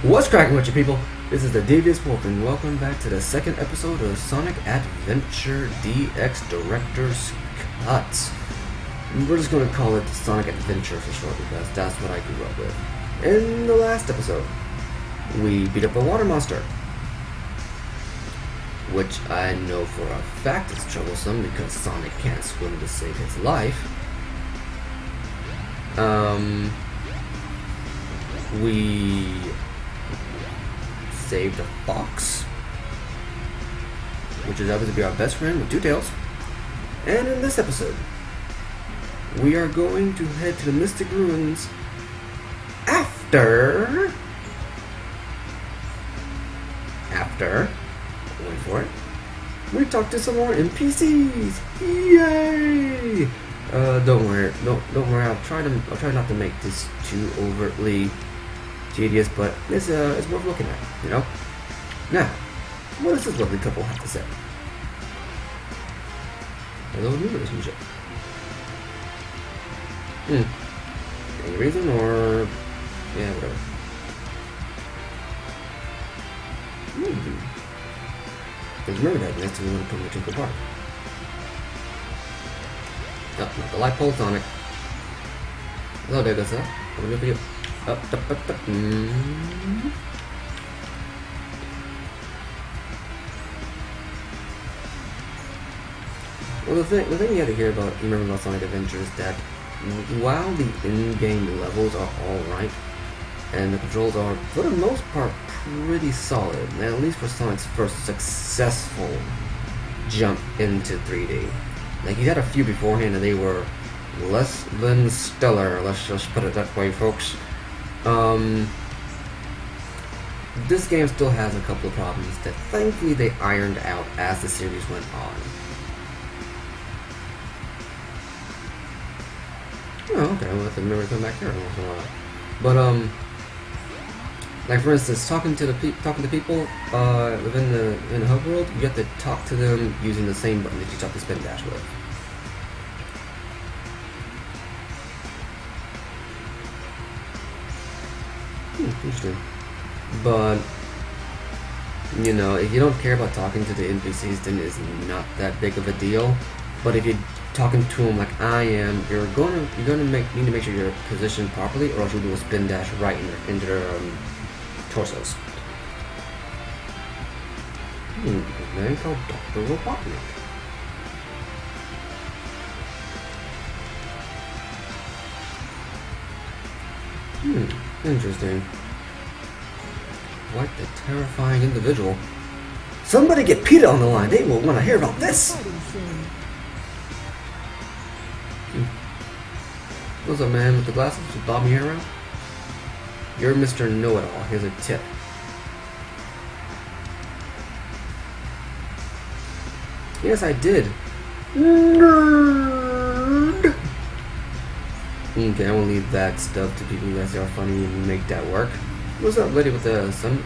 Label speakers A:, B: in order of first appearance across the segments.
A: What's cracking with you people? This is the Devious Wolf and welcome back to the second episode of Sonic Adventure DX Director's Cut. We're just going to call it Sonic Adventure for short because that's what I grew up with. In the last episode, we beat up a water monster, which I know for a fact is troublesome because Sonic can't swim to save his life. We saved a fox, which is obviously our best friend with two tails. And in this episode, we are going to head to the Mystic Ruins after, wait for it, we talk to some more NPCs. Yay! Don't worry. I'll try not to make this too overtly tedious, but it's worth looking at, you know. Now, what does this lovely couple have to say? Hello, new relationship. Any reason or yeah, whatever. Because remember that next time we want to come to Twinkle Park. Oh, not the light pole, Sonic. Hello there, sir. What do we do for you? Up. Well, the thing you have to hear about, remember about Sonic Adventure is that while the in-game levels are alright, and the controls are, for the most part, pretty solid, at least for Sonic's first successful jump into 3D. Like, he had a few beforehand and they were less than stellar, let's just put it that way, folks. This game still has a couple of problems that thankfully they ironed out as the series went on. Oh, okay, we'll have to remember to come back here once in a while. But, like for instance, talking to people within the hub world, you have to talk to them using the same button that you talk to Spin Dash with. Interesting. But you know, if you don't care about talking to the NPCs, then it's not that big of a deal. But if you're talking to them like I am, you're gonna need to make sure you're positioned properly, or else you'll do a Spin Dash right into their torsos. A man called Dr. Robotnik. Interesting. What a terrifying individual. Somebody get PETA on the line. They will want to hear about this. What's up, man with the glasses with bobbing hair around? You're Mr. Know-It-All. Here's a tip. Yes, I did. Nerd. Okay, I won't leave that stuff to people who guys are funny and make that work. What's up, lady with the sun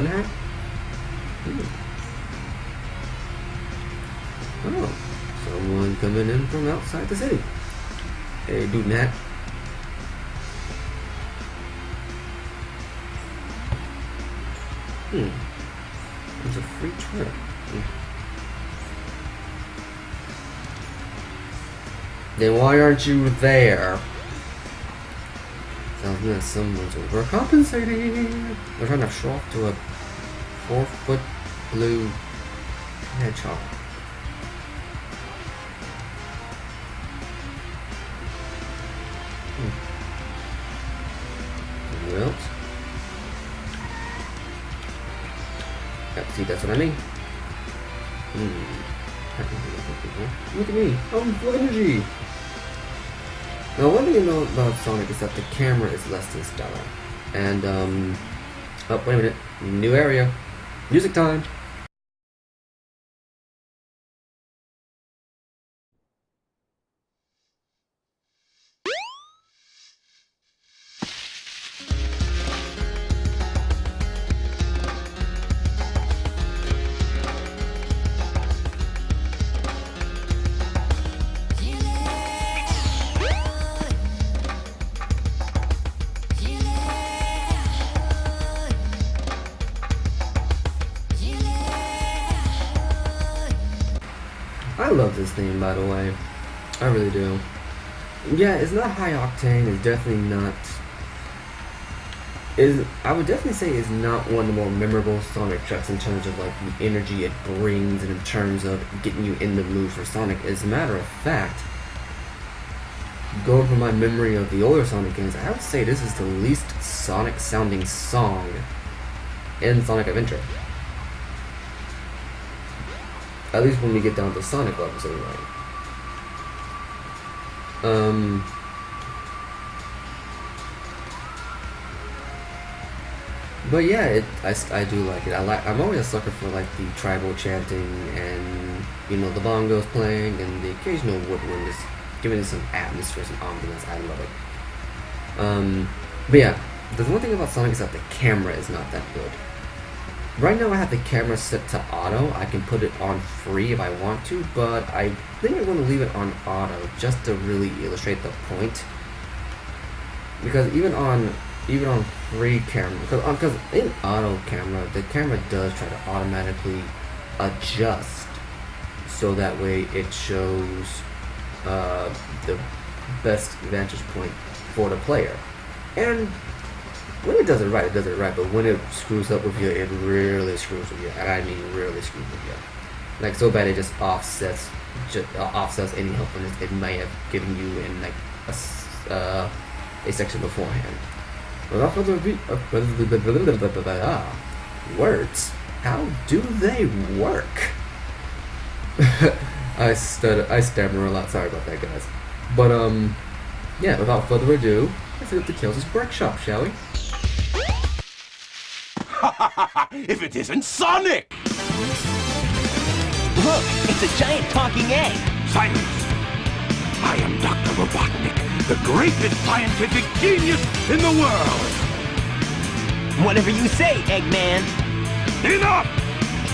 A: hat? Oh, someone coming in from outside the city. Hey, dude, Nat. It's a free trip. Then why aren't you there? Sounds like someone's overcompensating. They're trying to show off to a 4-foot blue hedgehog. Well, yep, see, that's what I mean. Look at me, I'm full of energy. Now, one thing you know about Sonic is that the camera is less than stellar. And, oh, wait a minute. New area. Music time. I love this theme, by the way. I really do. Yeah, it's not high octane. It's definitely not. I would definitely say it's not one of the more memorable Sonic tracks in terms of like the energy it brings and in terms of getting you in the mood for Sonic. As a matter of fact, going from my memory of the older Sonic games, I would say this is the least Sonic sounding song in Sonic Adventure. At least when we get down to Sonic levels anyway. But yeah, I do like it. I'm always a sucker for like the tribal chanting and the bongos playing and the occasional woodwind just giving it some atmosphere, some ambiance. I love it. But yeah, there's one thing about Sonic is that the camera is not that good. Right now I have the camera set to auto. I can put it on free if I want to, but I think I'm going to leave it on auto just to really illustrate the point. Because even on free camera, because in auto camera, the camera does try to automatically adjust so that way it shows the best vantage point for the player. And when it does it right, but when it screws up with you, it really screws with you, and I mean really screws with you. Like so bad it just offsets any helpfulness it may have given you in like a section beforehand. Without further ado, words. How do they work? I stammer a lot. Sorry about that, guys. But yeah. Without further ado, let's get up to Kelsey's workshop, shall we?
B: If it isn't Sonic!
C: Look, it's a giant talking egg.
B: Silence! I am Dr. Robotnik, the greatest scientific genius in the world!
C: Whatever you say, Eggman.
B: Enough!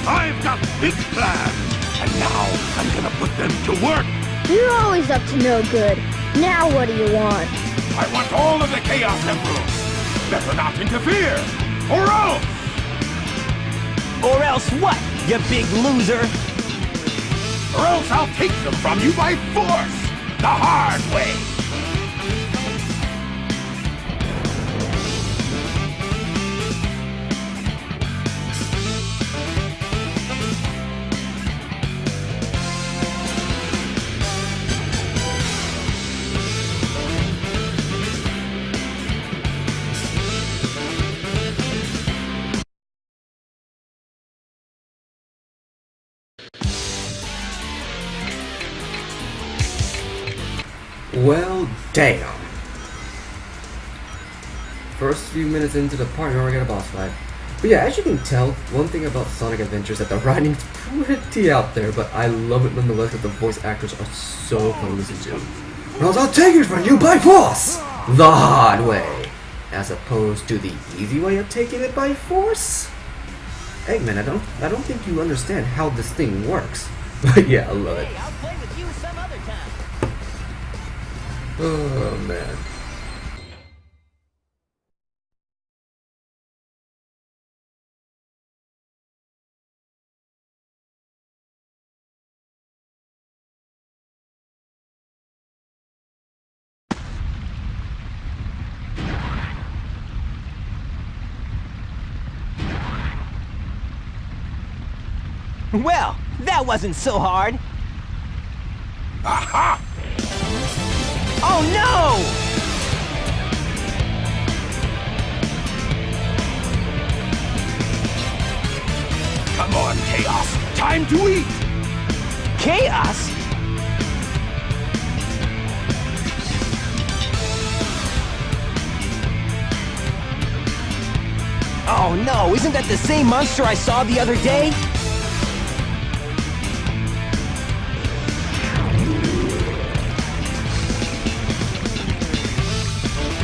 B: I've got big plans, and now I'm gonna put them to work!
D: You're always up to no good. Now what do you want?
B: I want all of the Chaos Emeralds! Better not interfere! Or else!
C: Or else what, you big loser?
B: Or else I'll take them from you by force! The hard way!
A: Well, damn. First few minutes into the part, you already got a boss fight. But yeah, as you can tell, one thing about Sonic Adventure is that the writing's pretty out there, but I love it nonetheless that the voice actors are so fun to listen to. Or else I'll take it from you by force! The hard way! As opposed to the easy way of taking it by force? Eggman, I don't think you understand how this thing works. But yeah, I love it.
C: Hey, I'll play with you some other time.
A: Oh man.
C: Well, that wasn't so hard.
B: Aha!
C: Oh no!
B: Come on, Chaos! Time to eat!
C: Chaos? Oh no, isn't that the same monster I saw the other day?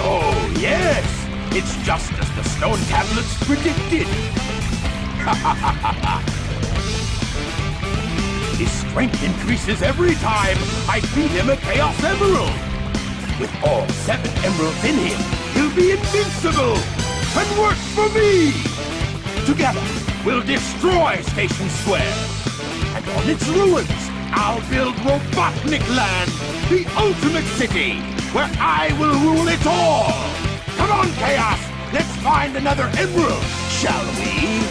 B: Oh, yes! It's just as the stone tablets predicted! His strength increases every time I feed him a Chaos Emerald! With all 7 emeralds in him, he'll be invincible! And work for me! Together, we'll destroy Station Square! And on its ruins, I'll build Robotnik Land, the ultimate city, where I will rule it all! Come on, Chaos! Let's find another emerald, shall we?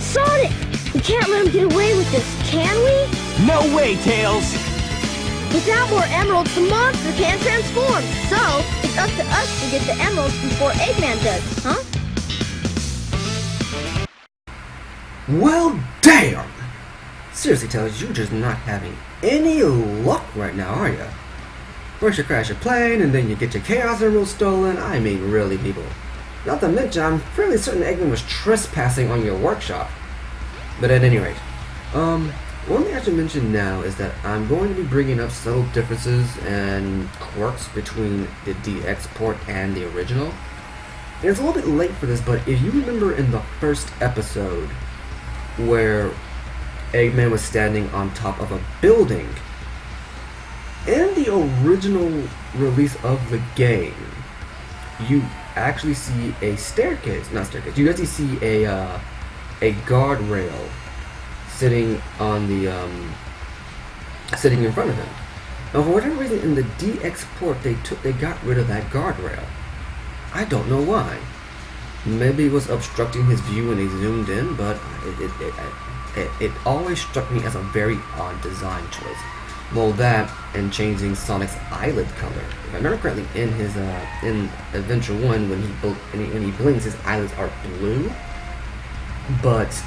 D: Sonic! We can't let him get away with this, can we?
C: No way, Tails!
D: Without more emeralds, the monster can't transform. So, it's up to us to get the emeralds before Eggman does, huh?
A: Well, damn! Seriously, Tails, you're just not having any luck right now, are you? First you crash your plane, and then you get your Chaos Emerald stolen. I mean, really, people. Not to mention, I'm fairly certain Eggman was trespassing on your workshop. But at any rate, one thing I should mention now is that I'm going to be bringing up subtle differences and quirks between the DX port and the original. And it's a little bit late for this, but if you remember in the first episode where Eggman was standing on top of a building, in the original release of the game, you actually see a staircase, not staircase, you actually see a guardrail sitting on the sitting in front of him. Now, for whatever reason, in the DX port, they got rid of that guardrail. I don't know why. Maybe it was obstructing his view when he zoomed in, but it always struck me as a very odd design choice. Well, that and changing Sonic's eyelid color. If I remember correctly, in his in Adventure 1, when he blinks, his eyelids are blue. But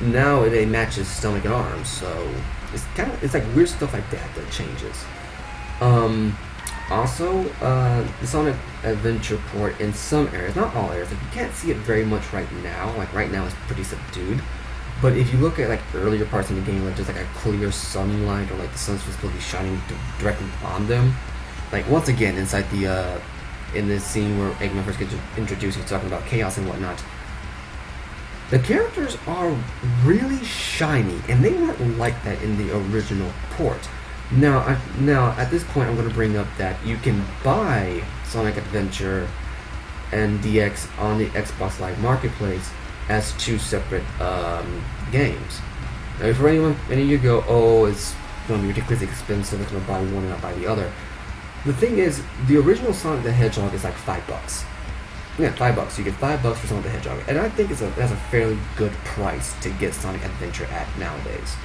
A: now they match his stomach and arms, so it's like weird stuff like that changes. Also, the Sonic Adventure port in some areas, not all areas, like you can't see it very much right now. Like right now, it's pretty subdued. But if you look at like earlier parts in the game, like there's like a clear sunlight or like the sun's supposed to be shining directly on them. Like once again, inside the in this scene where Eggman first gets introduced, he's talking about chaos and whatnot. The characters are really shiny, and they weren't like that in the original port. Now, at this point, I'm going to bring up that you can buy Sonic Adventure and DX on the Xbox Live Marketplace as two separate games. Now, if any of you go, oh, it's going to be ridiculously expensive, it's going to buy one and not buy the other. The thing is, the original Sonic the Hedgehog is like $5. Yeah, $5. You get $5 for Sonic the Hedgehog, and I think that's a fairly good price to get Sonic Adventure at nowadays.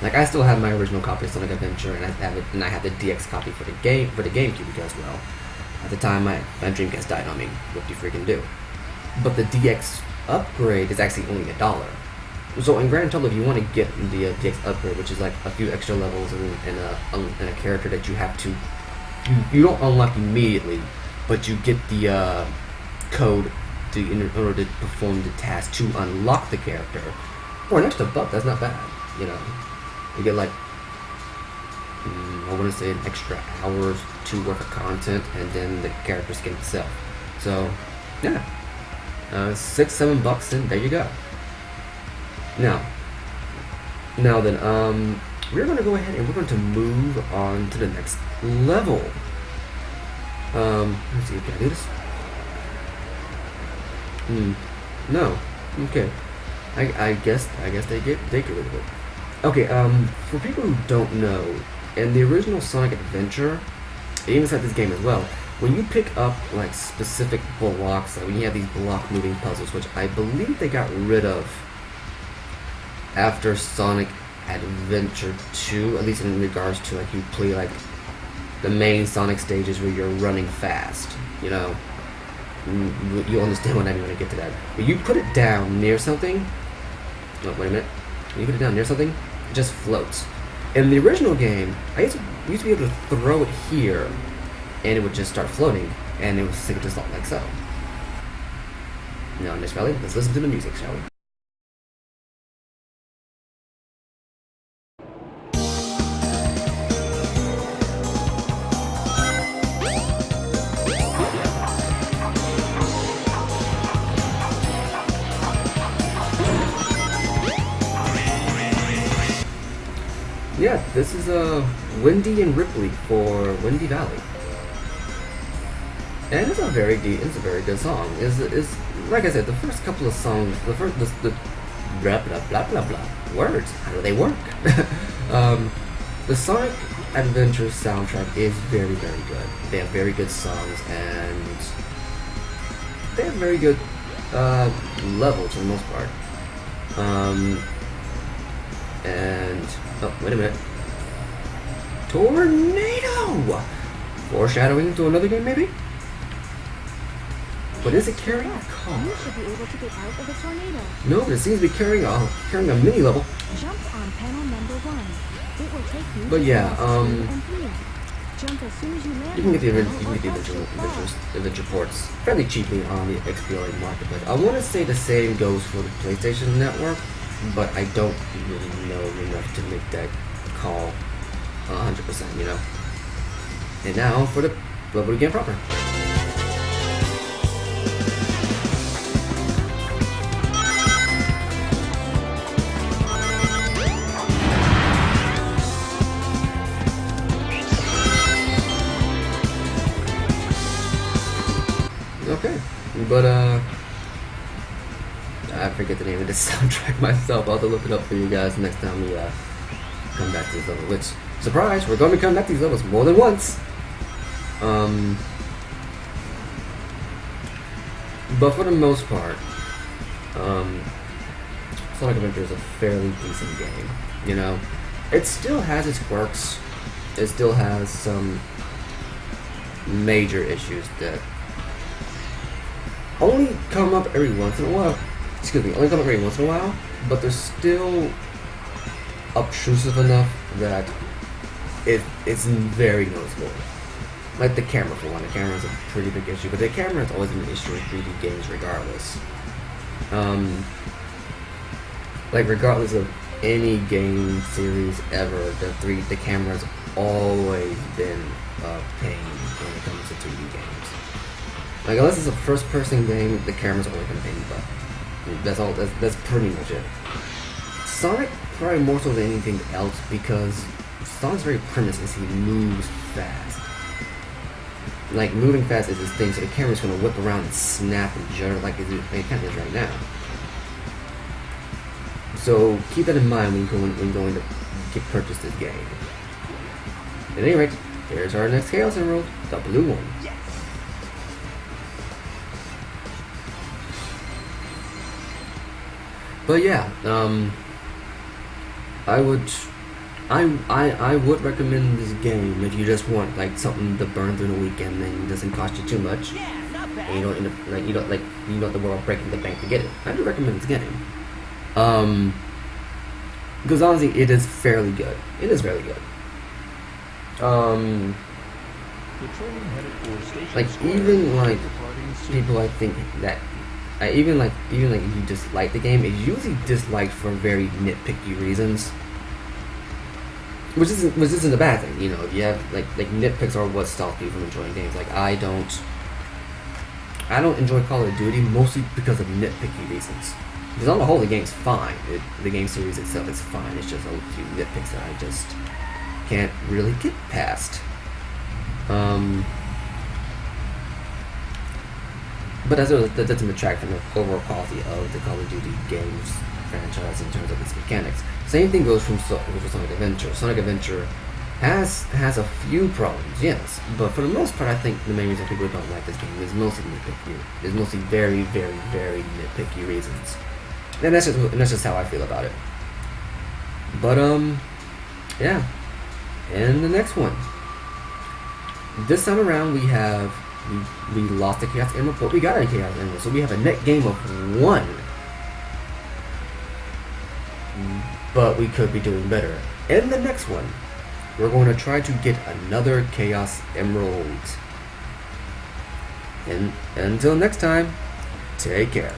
A: Like I still have my original copy of Sonic Adventure, and I have the DX copy for the GameCube because, well, at the time my Dreamcast died on me. What do you freaking do? But the DX upgrade is actually only $1. So in Grand Total, if you want to get the DX upgrade, which is like a few extra levels and a character that you have to, you don't unlock immediately, but you get the code in order to perform the task to unlock the character. For an extra $1, that's not bad, you know. You get like, I want to say an extra hour or two worth of content, and then the character skin itself. So, yeah, $6-7, and there you go. Now then, we're going to go ahead and we're going to move on to the next level. Let's see, can I do this? No. Okay. I guess they get rid of it. Okay, for people who don't know, in the original Sonic Adventure, and even inside this game as well, when you pick up like specific blocks, like when you have these block moving puzzles, which I believe they got rid of after Sonic Adventure 2, at least in regards to like you play like the main Sonic stages where you're running fast, you know, you'll understand what I mean when I get to that. But you put it down near something, oh, wait a minute, when you put it down near something, it just floats. In the original game, I used to be able to throw it here, and it would just start floating, and it would sink just like so. Now, Miss Valley, let's listen to the music, shall we? Yeah, this is Wendy and Ripley for Wendy Valley. And it's a very good song. Is like I said, the first couple of songs, the blah blah blah blah blah words. How do they work? The Sonic Adventure soundtrack is very good. They have very good songs and they have very good levels for the most part. And oh, wait a minute, tornado! Foreshadowing to another game, maybe? But is it carrying a car?
D: You should be able to get out of the tornado.
A: No, but it seems to be carrying a mini level.
D: Jump on panel number 1. It will take you
A: But yeah,
D: to and 3. Jump as soon as you land.
A: you can get the
D: on panel
A: adventure ports fairly cheaply on the XBLA marketplace. I want to say the same goes for the PlayStation Network, but I don't really know enough to make that call 100%, you know. And now for the level again proper. Okay, but I forget the name of this soundtrack myself. I'll have to look it up for you guys next time we come back to this level. Which, surprise, we're going to come back to these levels more than once. But for the most part, Sonic Adventure is a fairly decent game. You know, it still has its quirks. It still has some major issues that only come up every once in a while. Only come up every once in a while, but they're still obtrusive enough that it's very noticeable. Like the camera, for one. The camera is a pretty big issue, but the camera has always been an issue in 3D games regardless. Like regardless of any game series ever, the camera's always been a pain when it comes to 3D games. Like unless it's a first-person game, the camera's always been a pain in the butt. That's all. That's pretty much it. Sonic probably more so than anything else because Sonic's very premise is he moves fast. Like moving fast is his thing, so the camera's gonna whip around and snap and judder like it kind of is right now. So keep that in mind when going to purchase this game. At any rate, here's our next Chaos Emerald, the blue one. But yeah, I would recommend this game if you just want like something to burn through the weekend and doesn't cost you too much. And you don't end up you don't have to worry about breaking the bank to get it. I do recommend this game. Because honestly, it is fairly good. It is fairly good. Like even like people I think that. Even like if you dislike the game, it's usually disliked for very nitpicky reasons, which isn't a bad thing, you know. If you have like nitpicks are what stops people from enjoying games. Like I don't enjoy Call of Duty mostly because of nitpicky reasons. Because on the whole, the game's fine. The game series itself is fine. It's just a few nitpicks that I just can't really get past. But that doesn't detract from the overall quality of the Call of Duty games franchise in terms of its mechanics. Same thing goes for Sonic Adventure. Sonic Adventure has a few problems, yes, but for the most part, I think the main reason people don't like this game is mostly nitpicky. There's mostly very, very, very nitpicky reasons, and that's just how I feel about it. But yeah, and the next one. This time around, we lost the Chaos Emerald, but we got a Chaos Emerald, so we have a net game of 1. But we could be doing better. In the next one, we're going to try to get another Chaos Emerald. And until next time, take care.